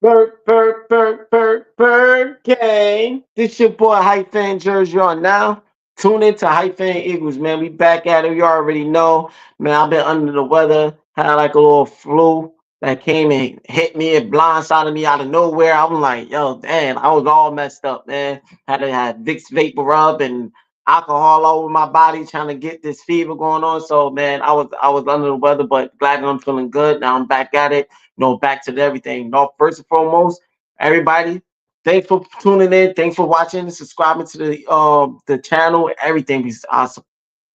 Bird gang. This your boy Hype Fan Jersey on now. Tune into Hype Fan Eagles, man. We back at it. You already know. Man, I've been under the weather. Had like a little flu that came and hit me and blindsided me out of nowhere. I'm like, yo, damn, I was all messed up, man. Had to have Vicks Vapor Rub and alcohol all over my body trying to get this fever going on. So man, I was under the weather, but glad that I'm feeling good. Now I'm back at it, back to everything. No, first and foremost, everybody, thanks for tuning in. Thanks for watching, subscribing to the channel, everything. I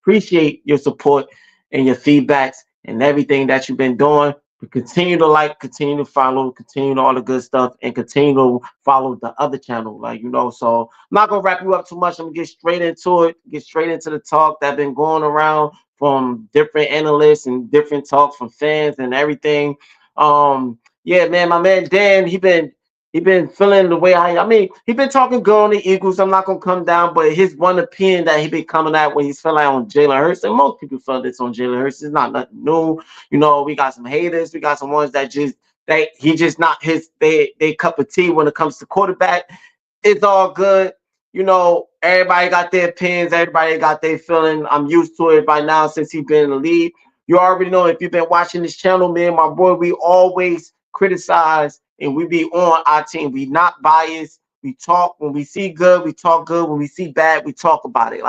appreciate your support and your feedbacks and everything that you've been doing. But continue to like, continue to follow, continue to all the good stuff, and continue to follow the other channel. So I'm not gonna wrap you up too much. I'm gonna get straight into it, get straight into the talk that been going around from different analysts and different talks from fans and everything. Yeah, man, my man Dan, he been feeling the way I mean, he been talking good on the Eagles. I'm not gonna come down, but his one opinion that he been coming at when he's feeling on Jalen Hurts, and most people feel this on Jalen Hurts. It's not nothing new. We got some haters, we got some ones that he just not they cup of tea when it comes to quarterback. It's all good. Everybody got their opinions, everybody got their feeling. I'm used to it by now since he's been in the league. You already know if you've been watching this channel, man, my boy, we always criticize and we be on our team. We not biased. We talk when we see good, we talk good. When we see bad, we talk about it.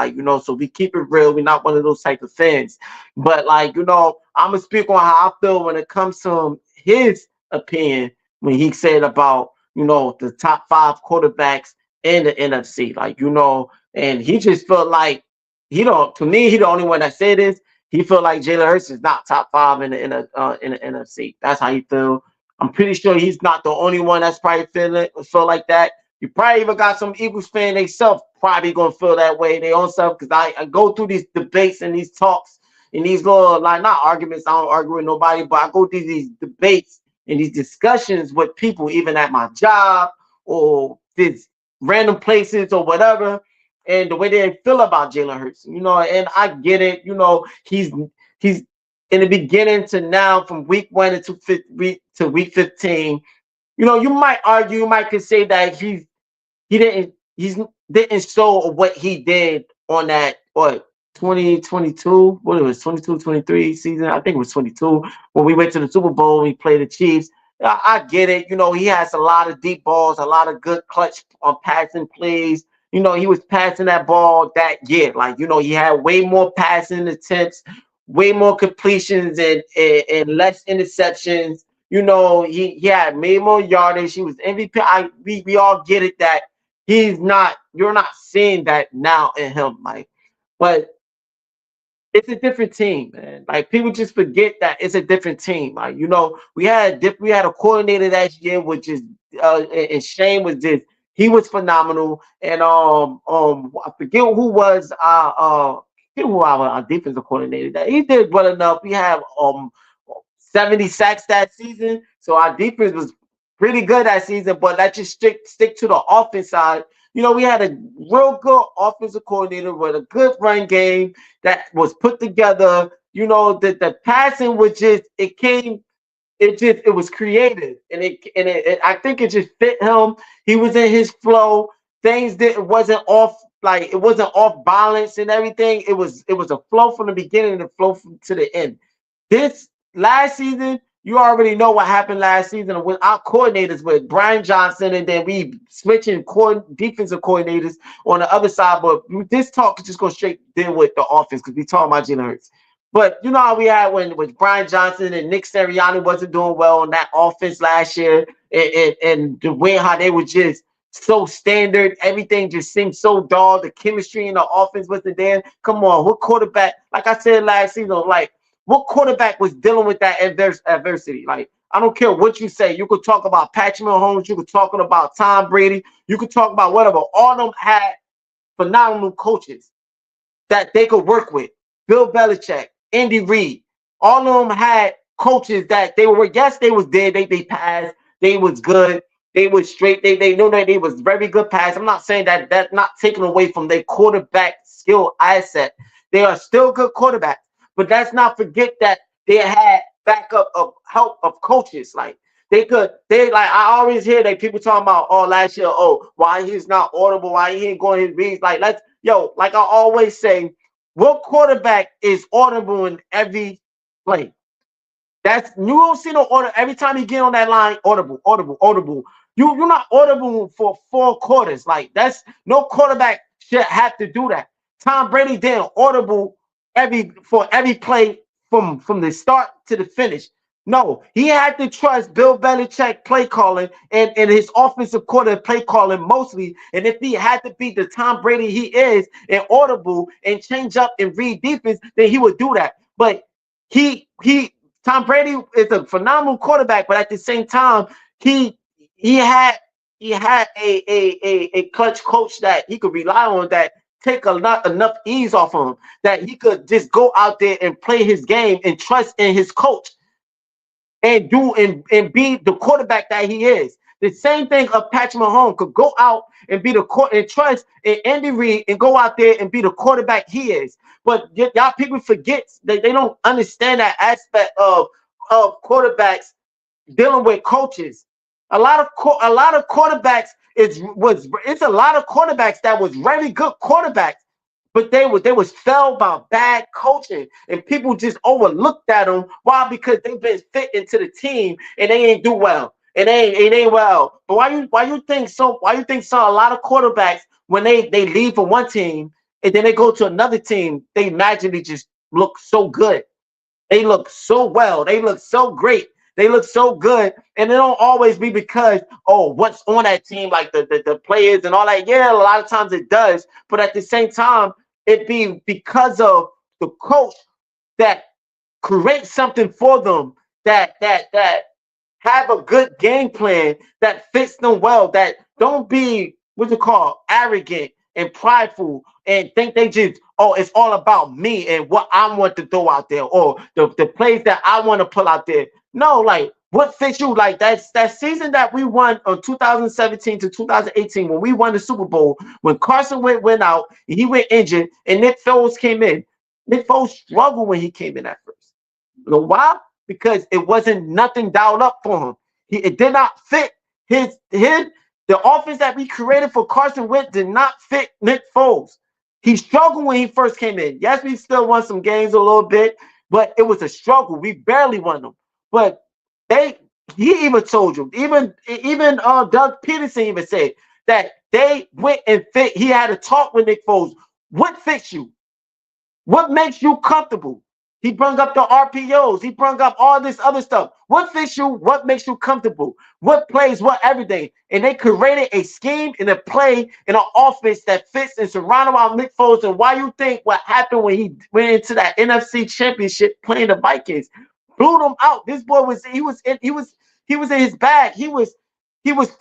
So we keep it real. We're not one of those type of fans. But I'm gonna speak on how I feel when it comes to his opinion when he said about the top five quarterbacks in the NFC. And he just felt like he don't. To me, he the only one that said this. He felt like Jalen Hurts is not top five in the NFC. That's how he feel. I'm pretty sure he's not the only one that's probably feel like that. You probably even got some Eagles fan themselves probably gonna feel that way their own self, because I go through these debates and these talks and these little, like, not arguments. I don't argue with nobody, but I go through these debates and these discussions with people, even at my job or these random places or whatever, and the way they feel about Jalen Hurts. And I get it. He's in the beginning to now, from week 1 to week 15. You might argue, you might could say that he didn't show what he did on that 2022, what it was, 22-23 season. I think it was 22 when we went to the Super Bowl and we played the Chiefs. I get it. He has a lot of deep balls, a lot of good clutch on passing plays. He was passing that ball that year. He had way more passing attempts, way more completions, and less interceptions. He had made more yardage. He was MVP. We all get it that you're not seeing that now in him, but it's a different team, man. People just forget that it's a different team. We had a coordinator that year, which is and Shane was this. He was phenomenal, and I forget who our defensive coordinator that he did well enough. We have 70 sacks that season, so our defense was pretty good that season. But let's just stick to the offense side. We had a real good offensive coordinator with a good run game that was put together. The passing was it was creative, and I think it just fit him. He was in his flow. Things that wasn't off, it wasn't off balance and everything. It was a flow from the beginning and a flow to the end. This last season, you already know what happened last season with our coordinators, with Brian Johnson, and then we switching defensive coordinators on the other side. But this talk is just go straight deal with the offense, because we talking about Jalen Hurts. But you know how we had when with Brian Johnson and Nick Sirianni wasn't doing well on that offense last year, and the way how they were just so standard, everything just seemed so dull. The chemistry in the offense wasn't there. Come on, what quarterback? Like I said last season, what quarterback was dealing with that adversity? I don't care what you say. You could talk about Patrick Mahomes. You could talk about Tom Brady. You could talk about whatever. All of them had phenomenal coaches that they could work with. Bill Belichick, Andy Reid. All of them had coaches that they were, yes, they was there. They passed. They was good. They was straight. They know that they was very good pass. I'm not saying that that's not taken away from their quarterback skill asset. They are still good quarterbacks. But let's not forget that they had backup of help of coaches. They like I always hear that people talking about oh last year, oh, why he's not audible, why he ain't going his reads. Like let's like I always say, what quarterback is audible in every play? That's you don't see no order every time you get on that line. Audible, audible, audible. You're not audible for 4 quarters. Like that's no quarterback should have to do that. Tom Brady didn't audible every play from the start to the finish. No, he had to trust Bill Belichick play calling and his offensive coordinator play calling mostly. And if he had to be the Tom Brady he is and audible and change up and read defense, then he would do that. But he Tom Brady is a phenomenal quarterback, but at the same time, he he had he had a clutch coach that he could rely on that take enough ease off him that he could just go out there and play his game and trust in his coach and and be the quarterback that he is. The same thing of Patrick Mahomes could go out and be the court and trust in Andy Reid and go out there and be the quarterback he is. But y'all people forget that they don't understand that aspect of quarterbacks dealing with coaches. A lot of quarterbacks it's a lot of quarterbacks that was very good quarterbacks, but they was felled by bad coaching, and people just overlooked at them. Why? Because they've been fit into the team and they ain't do well. It ain't well. But why you think so a lot of quarterbacks when they leave from one team and then they go to another team, they magically just look so good. They look so well. They look so great. They look so good. And it don't always be because, oh, what's on that team, like the players and all that. Yeah, a lot of times it does. But at the same time, it be because of the coach that creates something for them that have a good game plan that fits them well, that don't be what you call arrogant and prideful and think they just oh it's all about me and what I want to throw out there or the plays that I want to pull out there. No, like what fits you? Like that season that we won on 2017 to 2018 when we won the Super Bowl, when Carson went out, he went injured, and Nick Foles came in. Nick Foles struggled when he came in at first. You know why? Because it wasn't nothing dialed up for him. It did not fit his the offense that we created for Carson Wentz did not fit Nick Foles. He struggled when he first came in. Yes, we still won some games a little bit, but it was a struggle. We barely won them. But he even told you, even Doug Peterson even said that they went and fit. He had a talk with Nick Foles. What fits you? What makes you comfortable? He brought up the RPOs. He brought up all this other stuff. What fits you? What makes you comfortable? What plays? What everything? And they created a scheme and a play in an offense that fits and surrounded around Nick Foles. And why you think what happened when he went into that NFC Championship playing the Vikings? Blew them out. This boy was in his bag. He was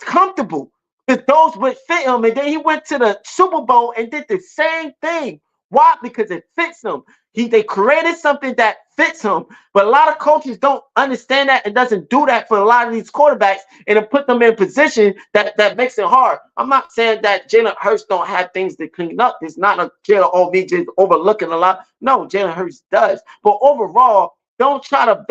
comfortable because those would fit him. And then he went to the Super Bowl and did the same thing. Why? Because it fits him. They created something that fits him. But a lot of coaches don't understand that and doesn't do that for a lot of these quarterbacks and to put them in a position that makes it hard. I'm not saying that Jalen Hurts don't have things to clean up. It's not a Jalen me just overlooking a lot. No, Jalen Hurts does. But overall, don't try to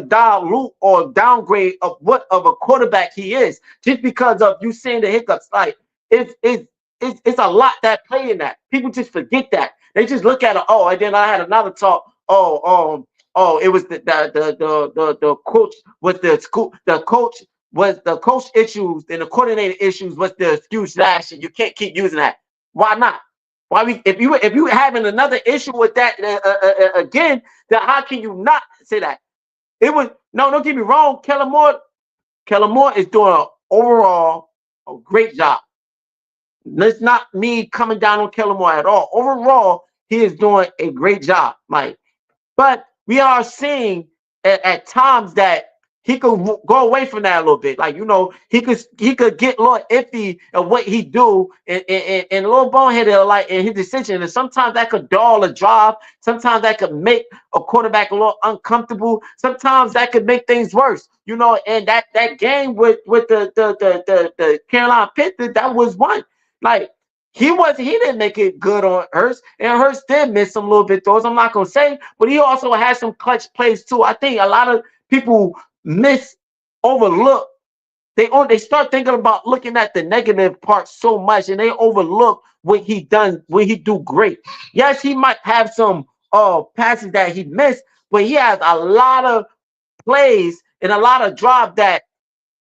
dilute or downgrade of a quarterback he is just because of you seeing the hiccups. Like it's a lot that play in that. People just forget that. They just look at it. Oh, and then I had another talk. It was the coach was the school. The coach was the coach issues and the coordinator issues was the excuse last year. You can't keep using that. Why not? Why we if you having another issue with that again, then how can you not say that? It was no. Don't get me wrong. Kellen Moore is doing overall a great job. It's not me coming down on Kellen Moore at all. Overall, he is doing a great job, Mike. But we are seeing at times that he could go away from that a little bit. Like, he could get a little iffy of what he do and a little boneheaded like in his decision. And sometimes that could dull a drive. Sometimes that could make a quarterback a little uncomfortable. Sometimes that could make things worse. And that game with the Carolina Panthers, that was one. Like he didn't make it good on Hurts, and Hurts did miss some little bit throws. I'm not gonna say, but he also had some clutch plays too. I think a lot of people miss overlook. They start thinking about looking at the negative part so much, and they overlook what he done, what he do great. Yes, he might have some passes that he missed, but he has a lot of plays and a lot of drive that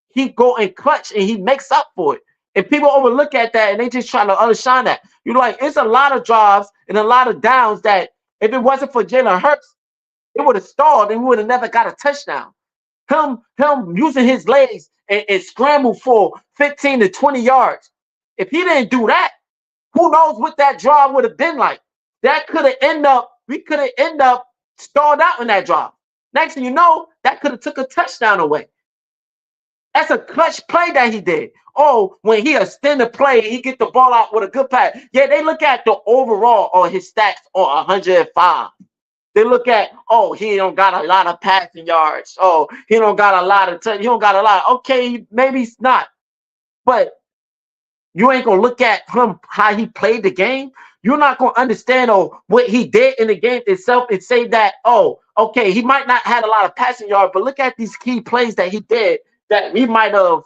he go and clutch and he makes up for it. And people overlook at that and they just try to undershine that. You know, like it's a lot of drives and a lot of downs that if it wasn't for Jalen Hurts, it would have stalled and we would have never got a touchdown. Him using his legs and scramble for 15 to 20 yards. If he didn't do that, who knows what that drive would have been like? That could have we could have ended up stalled out in that drive. Next thing you know, that could have took a touchdown away. That's a clutch play that he did. Oh, when he extend the play, he get the ball out with a good pass. Yeah, they look at the overall or his stats on 105. They look at, oh, he don't got a lot of passing yards. Oh, he don't got a lot of he don't got a lot. Okay, maybe it's not. But you ain't gonna look at him how he played the game. You're not gonna understand what he did in the game itself and say that, oh, okay, he might not have a lot of passing yards, but look at these key plays that he did that we might have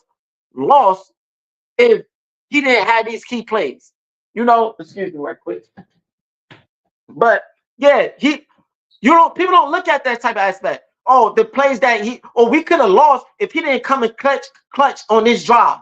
lost if he didn't have these key plays. You know, excuse me right quick. But yeah, people don't look at that type of aspect. Oh, the plays that we could have lost if he didn't come and clutch on this drive.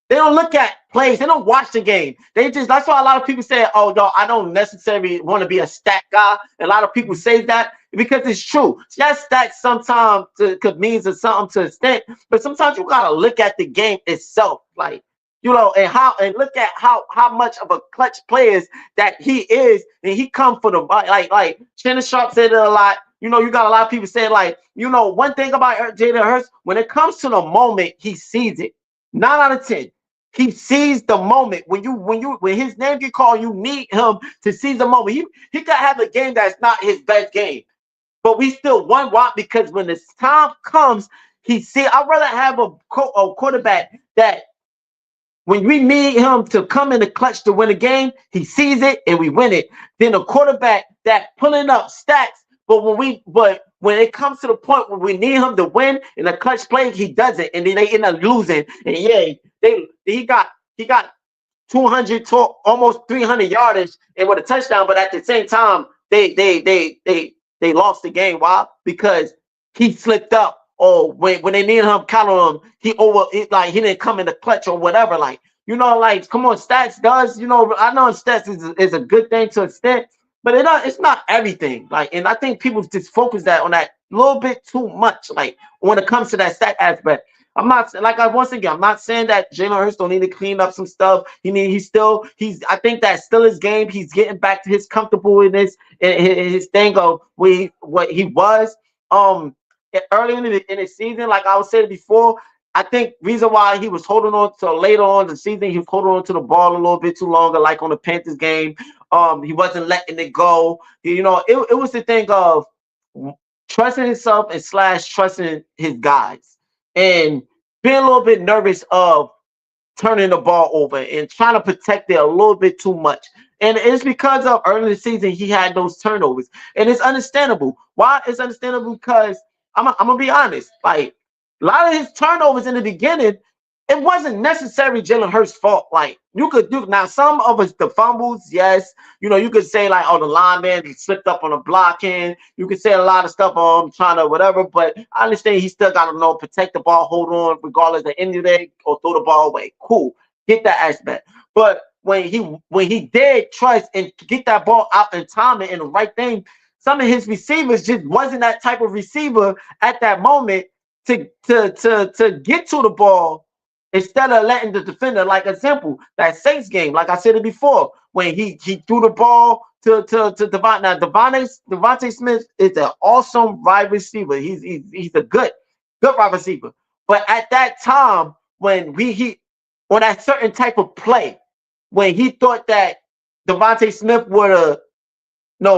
They don't look at plays. They don't watch the game. That's why a lot of people say, oh, no, I don't necessarily want to be a stat guy. And a lot of people say that because it's true. Yes, stats sometimes could mean something to an extent, but sometimes you got to look at the game itself. Like, you know, and look at how much of a clutch player that he is. And he come for the, like Shannon Sharp said it a lot. You know, you got a lot of people saying, like, you know, one thing about Jalen Hurts, when it comes to the moment, he sees it. 9 out of 10. He sees the moment when his name get called. You need him to seize the moment. He could have a game that's not his best game, but we still won. Why? Because when the time comes, I'd rather have a quarterback that when we need him to come in the clutch to win a game, he sees it and we win it. Then a quarterback that pulling up stats, but when it comes to the point where we need him to win in a clutch play, he does it, and then they end up losing. And yeah, he got 200 to almost 300 yardage and with a touchdown, but at the same time, they lost the game. Why? Because he slipped up. Or when they needed him, count on him, he didn't come in the clutch or whatever. Like, you know, like, come on, stats does, you know, I know stats is a good thing to an extent, but it's not everything. Like, and I think people just focus that on that a little bit too much. Like, when it comes to that stat aspect, I'm not once again, I'm not saying that Jalen Hurts don't need to clean up some stuff. I think that's still his game. He's getting back to his comfortableness and his thing of what he was. Early in the season, like I was saying before, I think reason why he was holding on to later on in the season, he was holding on to the ball a little bit too longer, like on the Panthers game. He wasn't letting it go. You know, it was the thing of trusting himself and / trusting his guys and being a little bit nervous of turning the ball over and trying to protect it a little bit too much. And it's because of early in the season he had those turnovers. And it's understandable. Why? It's understandable because I'm gonna be honest. Like, a lot of his turnovers in the beginning, it wasn't necessarily Jalen Hurts' fault. Like, you could do now some of us the fumbles, yes. You know, you could say like, oh, the lineman he slipped up on a blocking. You could say a lot of stuff on trying to whatever, but I understand he still gotta know protect the ball, hold on, regardless of any day, or throw the ball away. Cool, get that aspect. But when he did trust and get that ball out and time it in the right thing, some of his receivers just wasn't that type of receiver at that moment to get to the ball instead of letting the defender. Like example, that Saints game, like I said it before, when he threw the ball to Devontae. Now Devontae Smith is an awesome wide receiver. He's a good wide receiver. But at that time, when he on that certain type of play, when he thought that Devontae Smith would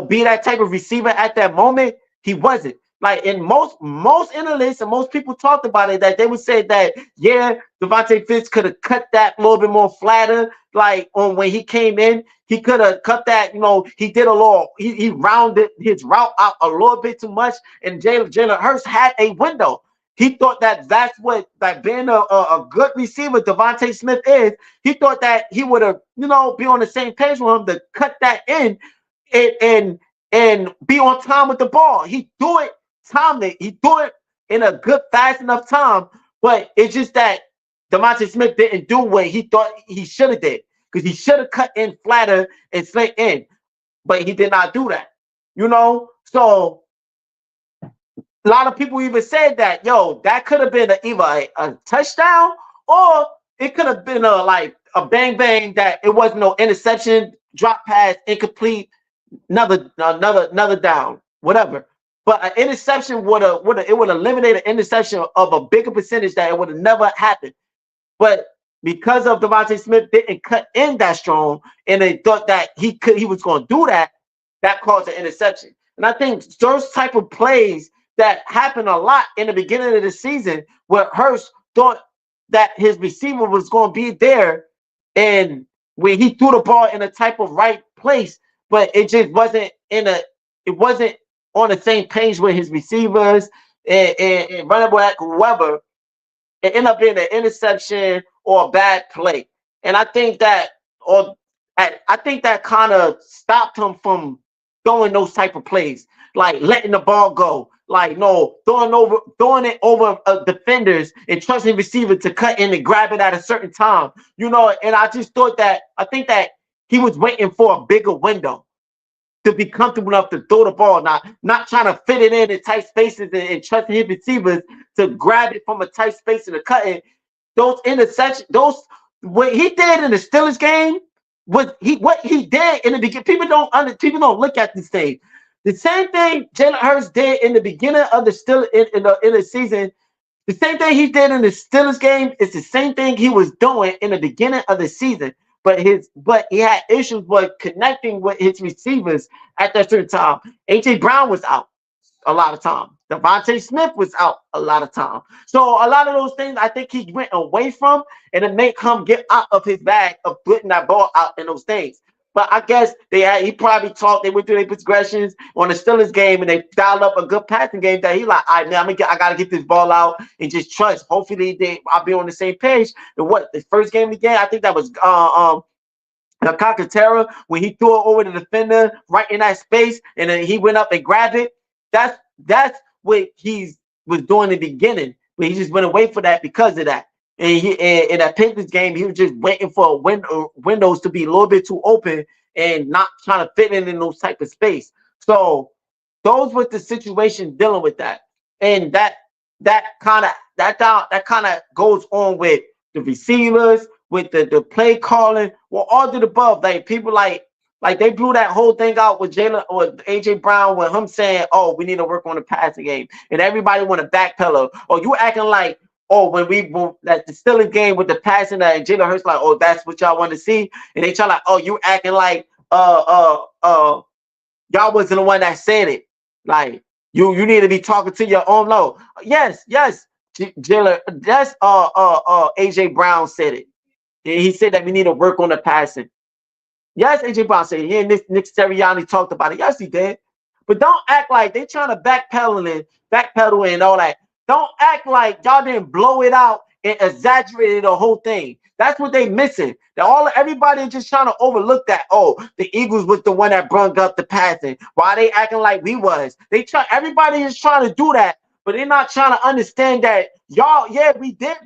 be that type of receiver at that moment, he wasn't. Like, in most analysts and most people talked about it, that they would say that, yeah, Devontae Fitz could have cut that a little bit more flatter. Like, when he came in, he could have cut that, he did a little, he rounded his route out a little bit too much. And Jalen Hurts had a window. he thought that that's what like being a good receiver Devontae Smith is. He thought that he would have, be on the same page with him to cut that in and and and be on time with the ball. He do it timely. He do it in a good, fast enough time. But it's just that Devontae Smith didn't do what he thought he should have did because he should have cut in flatter and slant in, but he did not do that. So a lot of people even said that, yo, that could have been either a touchdown or it could have been a bang bang that it wasn't no interception, drop pass, incomplete, another down, whatever. But an interception would have eliminated an interception of a bigger percentage that it would have never happened. But because of Devontae Smith didn't cut in that strong, and they thought that he was going to do that, that caused an interception. And I think those type of plays that happened a lot in the beginning of the season, where Hurst thought that his receiver was going to be there, and when he threw the ball in a type of right place, but it just wasn't it wasn't on the same page with his receivers and running back, whoever. It ended up being an interception or a bad play. And I think that, I think that kind of stopped him from throwing those type of plays, like letting the ball go, like no throwing it over defenders and trusting receiver to cut in and grab it at a certain time. And I just thought that I think that he was waiting for a bigger window to be comfortable enough to throw the ball, not trying to fit it in tight spaces and trusting his receivers to grab it from a tight space and to cut it. Those interceptions, what he did in the Steelers game was what he did in the beginning. People don't look at this thing. The same thing Jalen Hurts did in the beginning of the Steelers in the season. The same thing he did in the Steelers game is the same thing he was doing in the beginning of the season. But he had issues with connecting with his receivers at that certain time. AJ Brown was out a lot of time. Devontae Smith was out a lot of time. So a lot of those things I think he went away from, and it made him get out of his bag of putting that ball out in those things. But I guess he probably they went through their progressions on the Steelers game, and they dialed up a good passing game that he like, all right, man, I got to get this ball out and just trust. Hopefully I'll be on the same page. And the first game again, I think that was Alcantara, when he threw it over the defender right in that space, and then he went up and grabbed it. That's what he was doing in the beginning, but he just went away for that because of that. And in that Panthers game, he was just waiting for windows to be a little bit too open and not trying to fit in those type of space. So those was the situation dealing with that, and that kind of goes on with the receivers, with the play calling, well, all to the above. Like people like they blew that whole thing out with Jalen or AJ Brown with him saying, "Oh, we need to work on the passing game," and everybody want to backpedal. Oh, you acting like, oh, when that the Steelers game with the passing that Jalen Hurts like, oh, that's what y'all want to see, and they try like, oh, you acting like y'all wasn't the one that said it. Like you need to be talking to your own low. Yes, Jalen. That's AJ Brown said it. He said that we need to work on the passing. Yes, AJ Brown said it. Yeah, Nick Sirianni talked about it. Yes, he did. But don't act like they're trying to backpedal and all that. Don't act like y'all didn't blow it out and exaggerated the whole thing. That's what they missing. Everybody just trying to overlook that. Oh, the Eagles was the one that brung up the passing. Why they acting like we was? Everybody is trying to do that, but they're not trying to understand that y'all. Yeah, we did.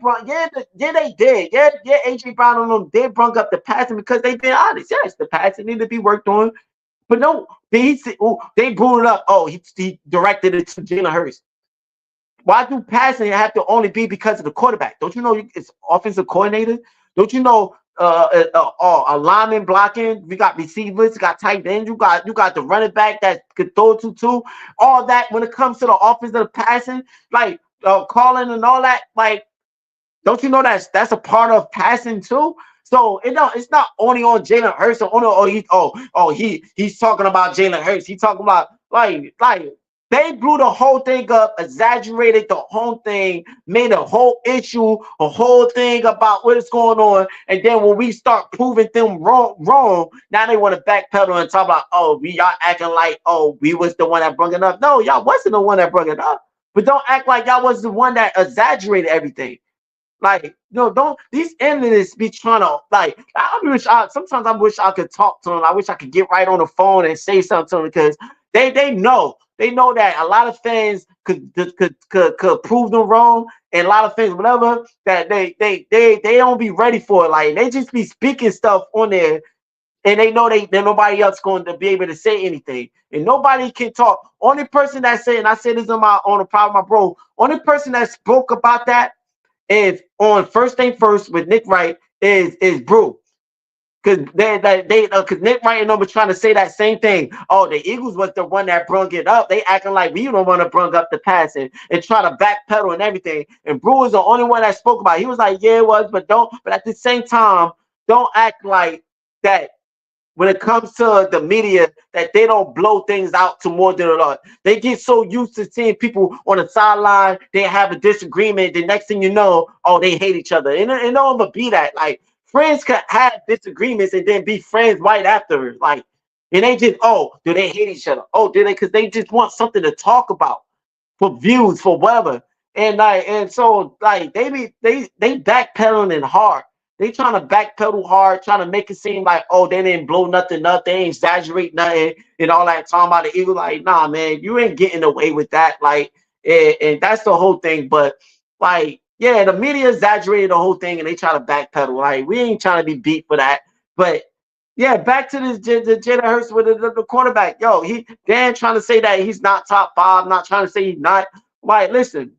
They did. Yeah. AJ Brown and them did brung up the passing because they been honest. Yes, the passing need to be worked on. But no, they brought it up. Oh, he directed it to Jalen Hurts. Why do passing have to only be because of the quarterback? Don't you know it's offensive coordinator? Don't you know a lineman blocking? We got receivers, you got tight ends, you got the running back that could throw to two. All that when it comes to the offensive passing, like calling and all that, like don't you know that's a part of passing too? So it's not only on Jalen Hurts or he's talking about Jalen Hurts. He's talking about like they blew the whole thing up, exaggerated the whole thing, made a whole issue, a whole thing about what is going on. And then when we start proving them wrong, now they want to backpedal and talk about, oh, y'all acting like, oh, we was the one that brought it up. No, y'all wasn't the one that brought it up. But don't act like y'all was the one that exaggerated everything. Like, don't these analysts be trying to like. Sometimes I wish I could talk to them. I wish I could get right on the phone and say something to them because they know that a lot of fans could prove them wrong, and a lot of fans whatever that they don't be ready for it. Like they just be speaking stuff on there, and they know that nobody else going to be able to say anything, and nobody can talk. Only person that said, and I said this on the problem, my bro. Only person that spoke about that is on first thing first with Nick Wright is Brew. Cause cause Nick Wright and them was trying to say that same thing. Oh, the Eagles was the one that brung it up. They acting like we don't want to bring up the passing and try to backpedal and everything. And Brew was the only one that spoke about it. He was like, yeah, it was, but don't. But at the same time, don't act like that when it comes to the media that they don't blow things out to more than a lot. They get so used to seeing people on the sideline, they have a disagreement. The next thing you know, oh, they hate each other. And it don't ever be that. Like friends can have disagreements and then be friends right after. Like, and they just, oh, do they hate each other? Oh, do they? Because they just want something to talk about for views, for whatever. And so like they backpedaling and hard. They trying to backpedal hard, trying to make it seem like, oh, they didn't blow nothing up, they ain't exaggerate nothing and all that talking about the Eagle. Like, nah, man, you ain't getting away with that. Like, and that's the whole thing. But like, yeah, the media exaggerated the whole thing and they try to backpedal. Like, we ain't trying to be beat for that. But yeah, back to this the Jalen Hurts with the quarterback. Yo, Dan trying to say that he's not top five, not trying to say he's not. Like, listen,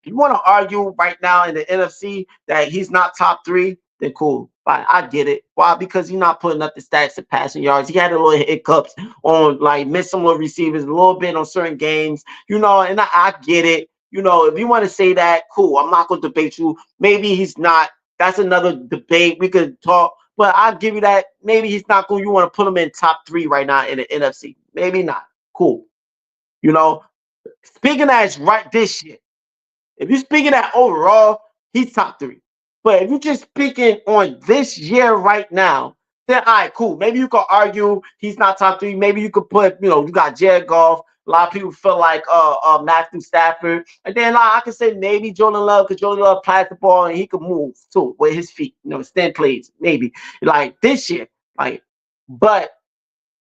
you want to argue right now in the NFC that he's not top three, then cool. Fine, I get it. Why? Because he's not putting up the stats of passing yards. He had a little hiccups on like miss some little receivers, a little bit on certain games, and I get it. If you want to say that, cool. I'm not going to debate you. Maybe he's not. That's another debate. We could talk, but I'll give you that. Maybe he's not going. You want to put him in top three right now in the NFC. Maybe not. Cool. You know, Speaking as right this year. If you're speaking that overall, he's top three. But if you're just speaking on this year right now, then all right, cool. Maybe you could argue he's not top three. Maybe you could put, you got Jared Goff. A lot of people feel like Matthew Stafford. And then I could say maybe Jordan Love, because Jordan Love plays the ball and he could move too with his feet, stand plays, maybe. Like this year. But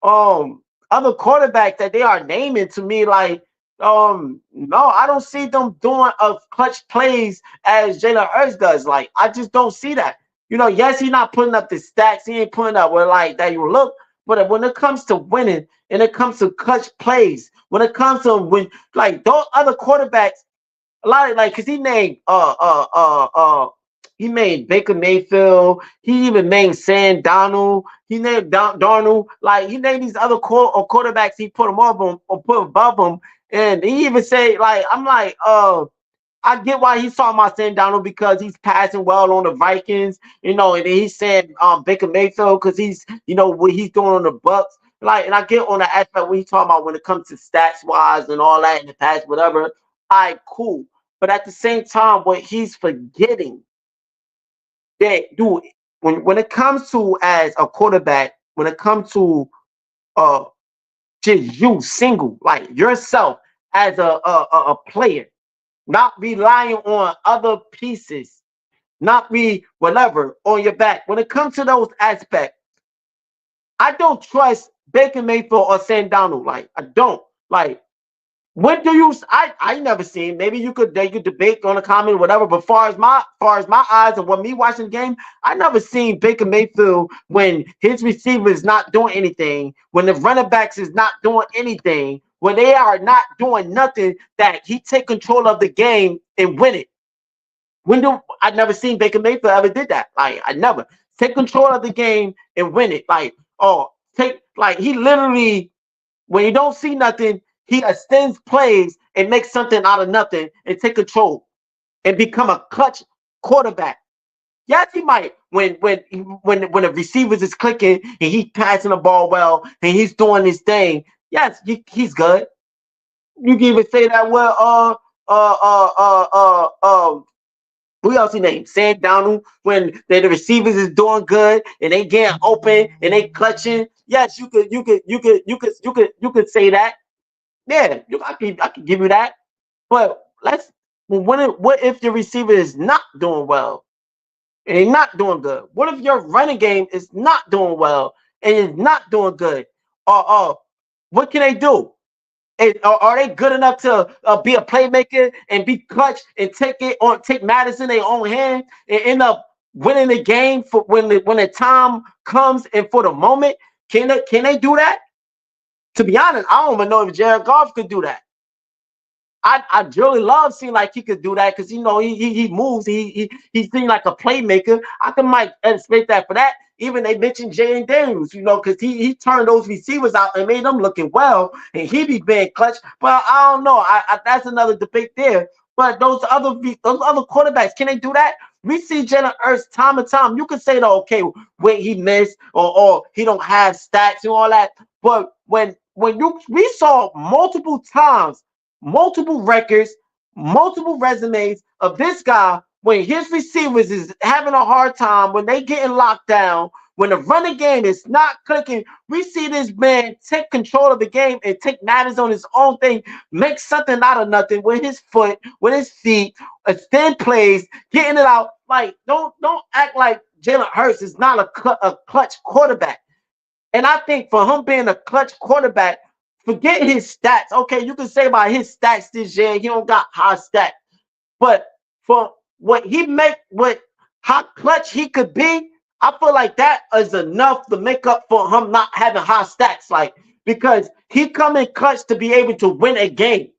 other quarterbacks that they are naming to me, like, no, I don't see them doing clutch plays as Jalen Hurts does. Like, I just don't see that. Yes, he's not putting up the stats. He ain't putting up where like that you look. But when it comes to winning and it comes to clutch plays, when it comes to when like those other quarterbacks, a lot of like, cause he made Baker Mayfield. He even named Sam Donald. He named Darnold. Like he named these other quarterbacks. He put them above him or put above him. And he even say like, I'm like, I get why he's talking about Sam Donald because he's passing well on the Vikings, and then he's saying Baker Mayfield because he's what he's doing on the Bucks. Like, and I get on the aspect when he's talking about when it comes to stats wise and all that in the past, whatever. All right, cool. But at the same time, what he's forgetting that, dude, when it comes to as a quarterback, when it comes to just you single, like yourself as a player, not relying on other pieces, not be whatever on your back. When it comes to those aspects, I don't trust Baker Mayfield or Sam Donald. Like, I don't. Like, when do you? I never seen. Maybe they could debate on the comment or whatever. But far as my eyes and when me watching the game, I never seen Baker Mayfield when his receiver is not doing anything, when the running backs is not doing anything, when they are not doing nothing, that he take control of the game and win it. I never seen Baker Mayfield ever did that. Like, I never take control of the game and win it. Like, he literally, when you don't see nothing, he extends plays and makes something out of nothing and take control and become a clutch quarterback. Yes, he might when the receivers is clicking and he's passing the ball well and he's doing his thing. Yes, he's good. You can even say that. Well, who else he named? Sam Donald, when the receivers is doing good and they getting open and they clutching. Yes, you could say that. Yeah, I could give you that. But what if your receiver is not doing well and he's not doing good? What if your running game is not doing well and is not doing good? What can they do? Are they good enough to be a playmaker and be clutch and take matters in their own hand and end up winning the game for when the time comes and for the moment? Can they do that? To be honest, I don't even know if Jared Goff could do that. I really love seeing like he could do that because he moves, he seems like a playmaker. I can might expect that for that. Even they mentioned Jalen Daniels, because he turned those receivers out and made them looking well, and he be being clutch. But I don't know. That's another debate there. But those other quarterbacks, can they do that? We see Jalen Hurts time and time. You could say, though, okay, when he missed or he don't have stats and all that. But we saw multiple times, multiple records, multiple resumes of this guy when his receivers is having a hard time, when they getting locked down, when the running game is not clicking. We see this man take control of the game and take matters on his own thing, make something out of nothing with his foot, with his feet, extend plays, getting it out. Like, don't act like Jalen Hurts is not a clutch quarterback. And I think for him being a clutch quarterback, forget his stats. Okay, you can say about his stats this year, he don't got high stats. But for what he make, what how clutch he could be, I feel like that is enough to make up for him not having high stats. Like, because he come in clutch to be able to win a game.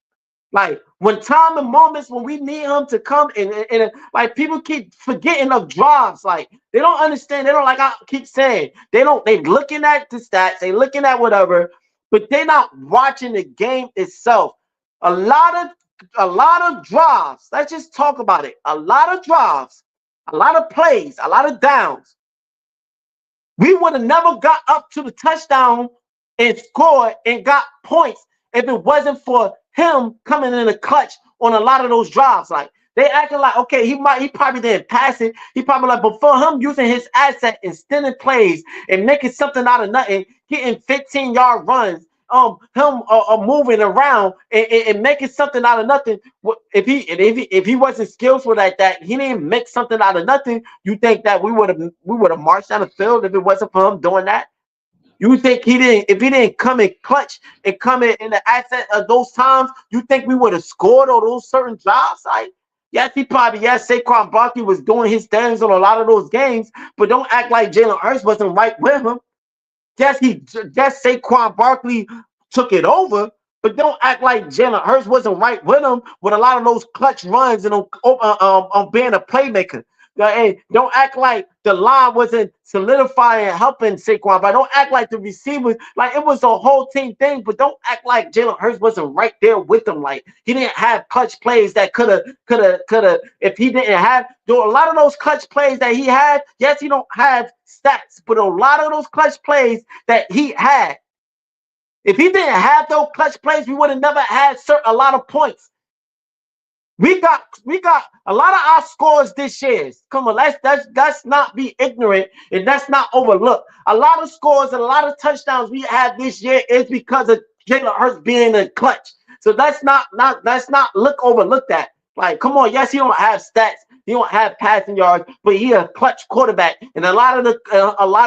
Like, when time and moments when we need him to come and like, people keep forgetting of drives. Like, they don't understand. They don't, like I keep saying, they looking at the stats, they looking at whatever, but they're not watching the game itself. A lot of a lot of drives. Let's just talk about it. A lot of drives, a lot of plays, a lot of downs. We would have never got up to the touchdown and scored and got points if it wasn't for him coming in the clutch on a lot of those drives. Like, they acting like, okay, he probably didn't pass it. He probably like, but for him using his asset and extending plays and making something out of nothing, getting 15-yard runs, him moving around and making something out of nothing. If he wasn't skillful like that, he didn't make something out of nothing. You think that we would have marched down the field if it wasn't for him doing that? You think he didn't? If he didn't come in clutch and come in the asset of those times, you think we would have scored on those certain drives? Like, yes, Saquon Barkley was doing his things on a lot of those games, but don't act like Jalen Hurts wasn't right with him. Yes, Saquon Barkley took it over, but don't act like Jalen Hurts wasn't right with him with a lot of those clutch runs and on being a playmaker. Hey, don't act like the line wasn't solidifying and helping Saquon, but don't act like the receivers, like it was a whole team thing, but don't act like Jalen Hurts wasn't right there with them. Like, he didn't have clutch plays that could have, if he didn't have, though a lot of those clutch plays that he had, yes, he don't have stats, but a lot of those clutch plays that he had, if he didn't have those clutch plays, we would have never had a lot of points. We got a lot of our scores this year. Come on, let's not be ignorant and let's not overlook. A lot of scores and a lot of touchdowns we had this year is because of Jalen Hurts being in clutch. So let's not overlook that. Like, come on, yes, he don't have stats, he don't have passing yards, but he a clutch quarterback, and a lot of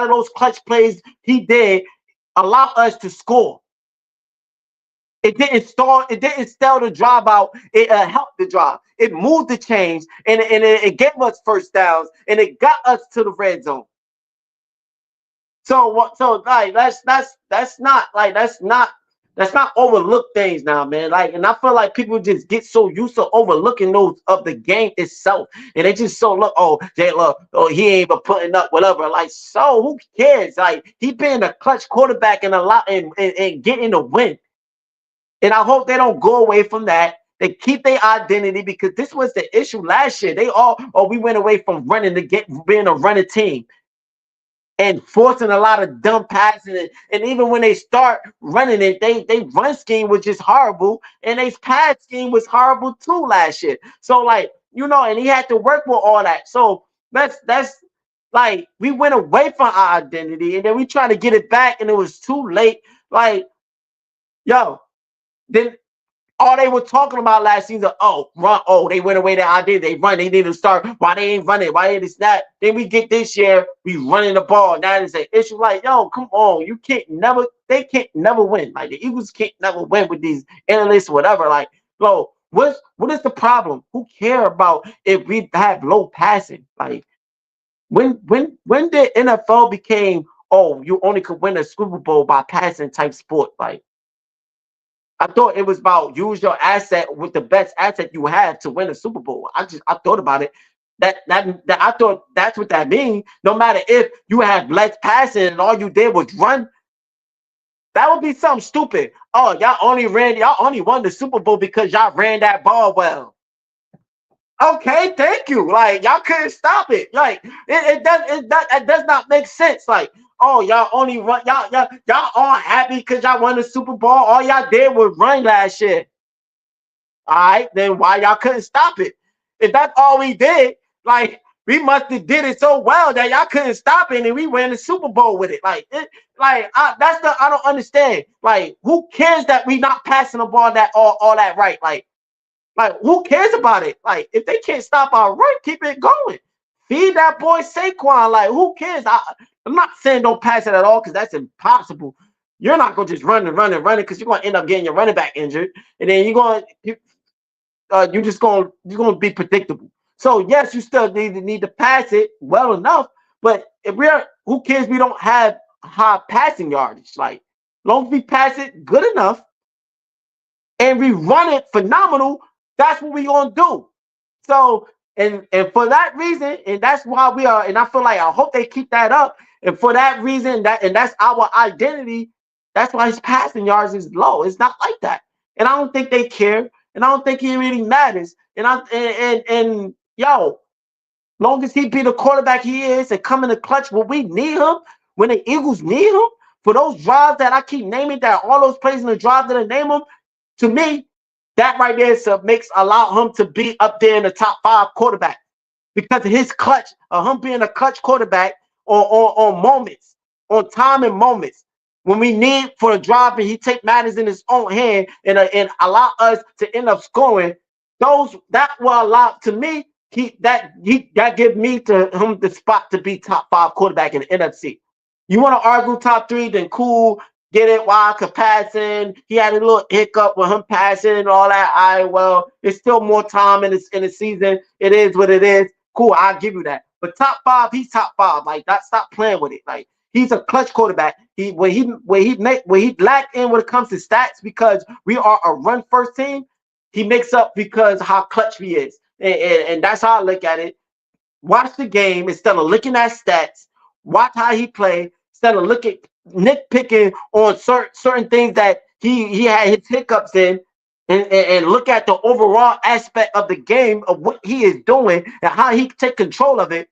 those clutch plays he did allow us to score. It didn't stall. It didn't stall the drive out. It helped the drive. It moved the chains, and it gave us first downs, and it got us to the red zone. So what? So like that's not overlook things now, man. Like, and I feel like people just get so used to overlooking those of the game itself, and they just so look. Oh, they look. Oh, he ain't even putting up whatever. Like, so who cares? Like, he been a clutch quarterback and a lot and getting the win. And I hope they don't go away from that. They keep their identity, because this was the issue last year. We went away from being a running team and forcing a lot of dumb passing. And even when they start running it, they run scheme was just horrible, and they pass scheme was horrible too last year. So, like, and he had to work with all that. So that's like, we went away from our identity, and then we tried to get it back, and it was too late. Like, yo, then All they were talking about last season, oh, run, oh, they went away their idea, they run, they need to start. Why they ain't running? Why ain't it not? Then we get this year, we running the ball. Now it's an issue. Like, yo, come on, you can't never, they can't never win. Like the Eagles can't never win with these analysts or whatever. Like, bro, what is the problem? Who care about if we have low passing? Like, when the NFL became, oh, you only could win a Super Bowl by passing type sport? Like, I thought it was about use your asset with the best asset you have to win a Super Bowl. I thought about it. That I thought that's what that means. No matter if you have less passing and all you did was run, that would be something stupid. Oh, y'all only won the Super Bowl because y'all ran that ball well. Okay, thank you. Like y'all couldn't stop it. Like it does not make sense. Like, oh, y'all only run y'all all happy because y'all won the Super Bowl. All y'all did was run last year. All right, then why y'all couldn't stop it? If that's all we did, like we must have did it so well that y'all couldn't stop it, and we win the Super Bowl with it. I don't understand. Like, who cares that we not passing the ball that all that right? Like, who cares about it? Like, if they can't stop our run, keep it going. Feed that boy Saquon. Like, who cares? I'm not saying don't pass it at all because that's impossible. You're not gonna just run and run and run it because you're gonna end up getting your running back injured, and then you're gonna be predictable. So yes, you still need to pass it well enough, but if we're who cares? We don't have high passing yardage. Like, as long as we pass it good enough and we run it phenomenal, that's what we gonna do. So and for that reason, and that's why we are, and I feel like I hope they keep that up. And for that reason, that's our identity. That's why his passing yards is low. It's not like that. And I don't think they care. And I don't think it really matters. And yo, long as he be the quarterback he is and come in the clutch when we need him, when the Eagles need him, for those drives that I keep naming, that all those plays in the drive that I name him, to me, that right there makes allow him to be up there in the top 5 quarterback because of his clutch, of him being a clutch quarterback on moments, on time and moments. When we need for the drive and he take matters in his own hand and allow us to end up scoring, those that will allow to me that give me to him the spot to be top 5 quarterback in the NFC. You want to argue top 3, then cool. Get it? Why? Cause passing. He had a little hiccup with him passing and all that. Well, it's still more time in the season. It is what it is. Cool, I'll give you that. But top 5, he's top 5. Like that. Stop playing with it. Like, he's a clutch quarterback. Where he lack in when it comes to stats because we are a run first team. He makes up because how clutch he is, and that's how I look at it. Watch the game instead of looking at stats. Watch how he play instead of looking nitpicking on certain things that he had his hiccups in, and look at the overall aspect of the game of what he is doing and how he take control of it.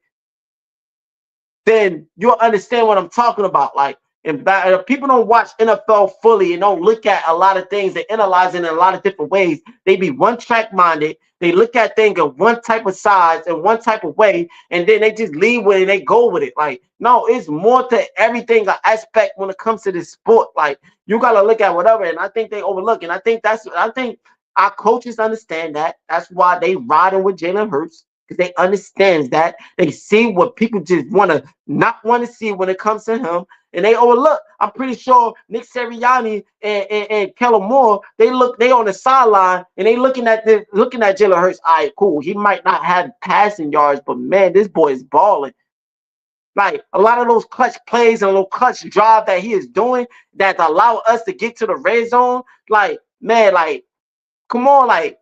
Then you'll understand what I'm talking about. Like, if people don't watch NFL fully and don't look at a lot of things, they analyze it in a lot of different ways. They be one track minded. They look at things in one type of size and one type of way, and then they just leave with it and they go with it. Like, no, it's more to everything, an aspect when it comes to this sport. Like, you gotta look at whatever, and I think they overlook. And I think our coaches understand that. That's why they riding with Jalen Hurts. Because they understand that they see what people just not want to see when it comes to him, and they overlook. I'm pretty sure Nick Sirianni and Kellen Moore, they on the sideline and they looking at Jalen Hurts. All right, cool. He might not have passing yards, but man, this boy is balling. Like, a lot of those clutch plays and little clutch drive that he is doing that allow us to get to the red zone. Like, man, like, come on, like.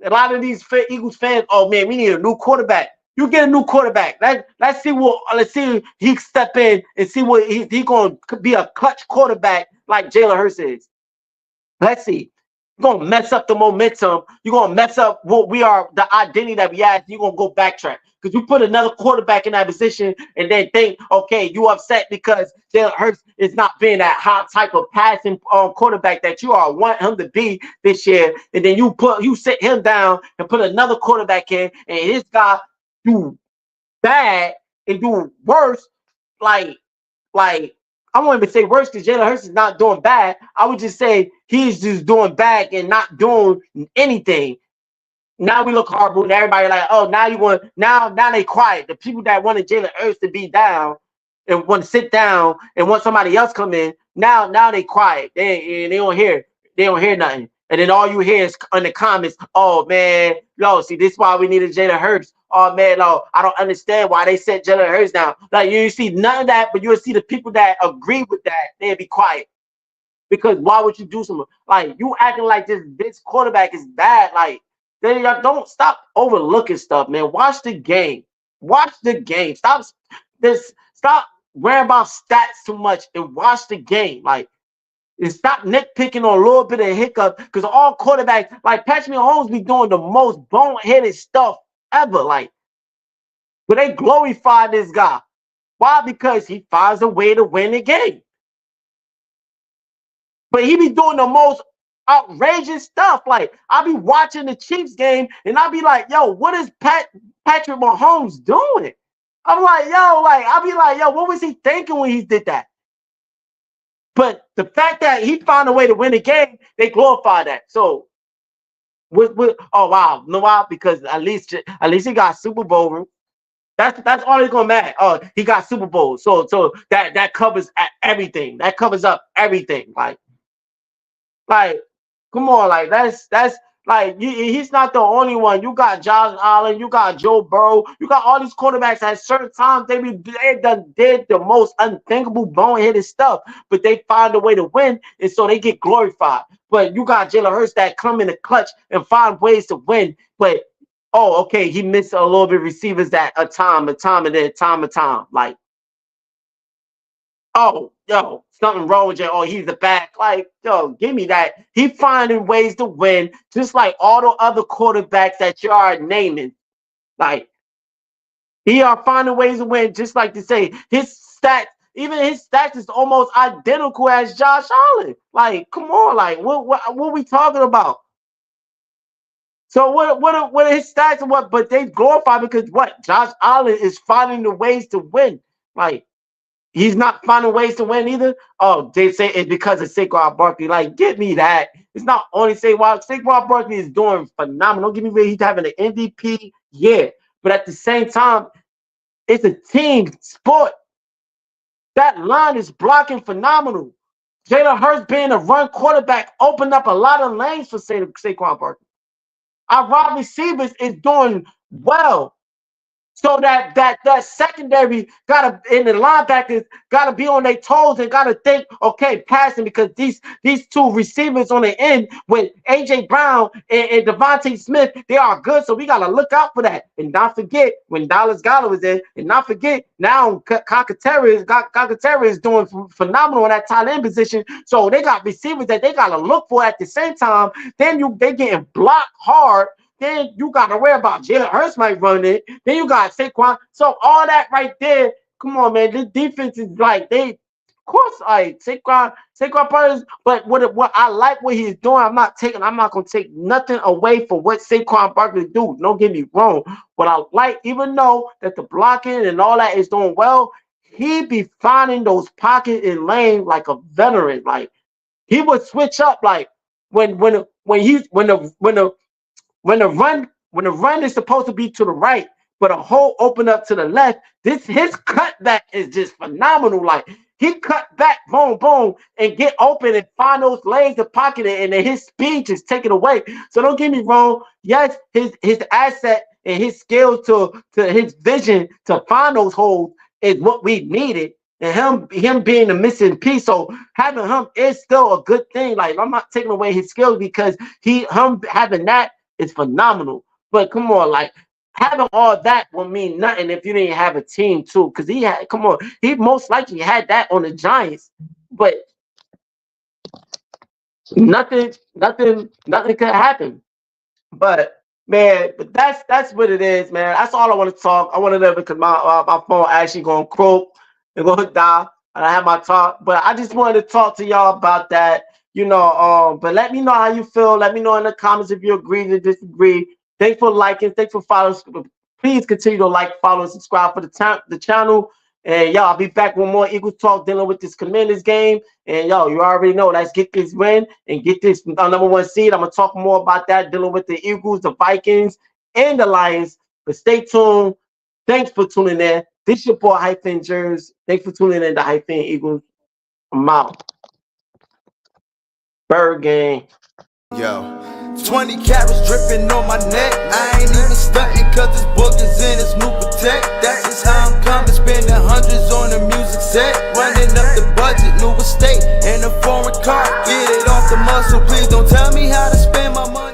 A lot of these Eagles fans, oh man, we need a new quarterback. You get a new quarterback. Let's see he step in and see what he gonna be, a clutch quarterback like Jalen Hurts is. Let's see. You're gonna mess up the momentum. You're gonna mess up what we are, the identity that we have. You're gonna go backtrack. Because you put another quarterback in that position and then think, okay, you upset because Jalen Hurts is not being that hot type of passing quarterback that you are want him to be this year. And then you sit him down and put another quarterback in, and his guy do bad and do worse. Like I won't even say worse because Jalen Hurts is not doing bad. I would just say he's just doing bad and not doing anything. Now we look horrible, and everybody like, oh, now you want now they quiet. The people that wanted Jalen Hurts to be down and want to sit down and want somebody else come in, now they quiet. They don't hear nothing. And then all you hear is in the comments, oh man, yo, see this is why we needed Jalen Hurts. Oh man, no, I don't understand why they set Jalen Hurts down. Like you see none of that, but you'll see the people that agree with that, they'll be quiet. Because why would you do something like you acting like this quarterback is bad? Like then y'all don't stop overlooking stuff, man. Watch the game. Watch the game. Stop worrying about stats too much and watch the game. Like and stop nitpicking on a little bit of hiccup because all quarterbacks like Patrick Mahomes be doing the most boneheaded stuff ever. Like, but they glorify this guy. Why? Because he finds a way to win the game. But he be doing the most outrageous stuff. Like I be watching the Chiefs game and I be like, yo, what is Patrick Mahomes doing? I'm like, yo, like I be like, yo, what was he thinking when he did that? But the fact that he found a way to win the game, they glorify that. So, oh wow, no why? Because at least he got Super Bowl. That's all that's gonna matter. Oh, he got Super Bowl. So that covers everything. That covers up everything. Like, come on, like that's like he's not the only one. You got Josh Allen, you got Joe Burrow, you got all these quarterbacks at certain times they done did the most unthinkable boneheaded stuff, but they find a way to win, and so they get glorified. But you got Jalen Hurts that come in the clutch and find ways to win. But oh, okay, he missed a little bit of receivers that a time, and then time. Like oh, yo, something wrong with you. Oh, he's the back. Like, yo, give me that. He finding ways to win, just like all the other quarterbacks that you are naming. Like, he are finding ways to win, just like to say his stats, even his stats is almost identical as Josh Allen. Like, come on, like, what are we talking about? So what are his stats and what? But they glorify because what? Josh Allen is finding the ways to win. Like, he's not finding ways to win either. Oh, they say it's because of Saquon Barkley. Like, give me that. It's not only Saquon Barkley is doing phenomenal. Don't give me real. He's having an MVP. Yeah. But at the same time, it's a team sport. That line is blocking phenomenal. Jalen Hurts being a run quarterback opened up a lot of lanes for Saquon Barkley. Our wide receivers is doing well. So that secondary gotta and the linebackers gotta be on their toes and gotta think, okay, passing because these two receivers on the end with AJ Brown and Devontae Smith, they are good. So we gotta look out for that. And not forget when Dallas Goedert was there, and not forget now Calcaterra is doing phenomenal in that tight end position. So they got receivers that they gotta look for at the same time. Then they getting blocked hard. Then you got to worry about Jalen Hurts might run it. Then you got Saquon. So all that right there, come on, man. This defense is like of course, like Saquon Brothers. But what I like what he's doing. I'm not gonna take nothing away from what Saquon Barkley do. Don't get me wrong. What I like, even though that the blocking and all that is doing well, he be finding those pockets and lane like a veteran. Like he would switch up like when the run is supposed to be to the right, but a hole open up to the left, his cutback is just phenomenal. Like he cut back, boom, boom, and get open and find those legs to pocket it, and then his speed just take it away. So don't get me wrong. Yes, his asset and his skills to his vision to find those holes is what we needed. And him being the missing piece, so having him is still a good thing. Like I'm not taking away his skills because him having that is phenomenal. But come on, like having all that will mean nothing if you didn't have a team too. Because he most likely had that on the Giants, but nothing could happen. But man, but that's what it is, man. That's all I want to talk. I wanted to because my phone actually going to croak and going to die. And I have my talk, but I just wanted to talk to y'all about that. But let me know how you feel. Let me know in the comments if you agree or disagree. Thanks for liking. Thanks for following. Please continue to like, follow, and subscribe for the channel. And yo, I'll be back with more Eagles talk dealing with this Commanders game. And yo, you already know, let's get this win and get this #1 seed. I'm gonna talk more about that dealing with the Eagles, the Vikings, and the Lions. But stay tuned. Thanks for tuning in. This your boy Hyphen Jers. Thanks for tuning in to Hyphen Eagles. I'm out. Bird game. Yo, 20 carats dripping on my neck. I ain't even stunting cause this book is in its new protect. That's just how I'm coming, spending hundreds on the music set. Running up the budget, new estate, and a foreign car. Get it off the muscle, please don't tell me how to spend my money.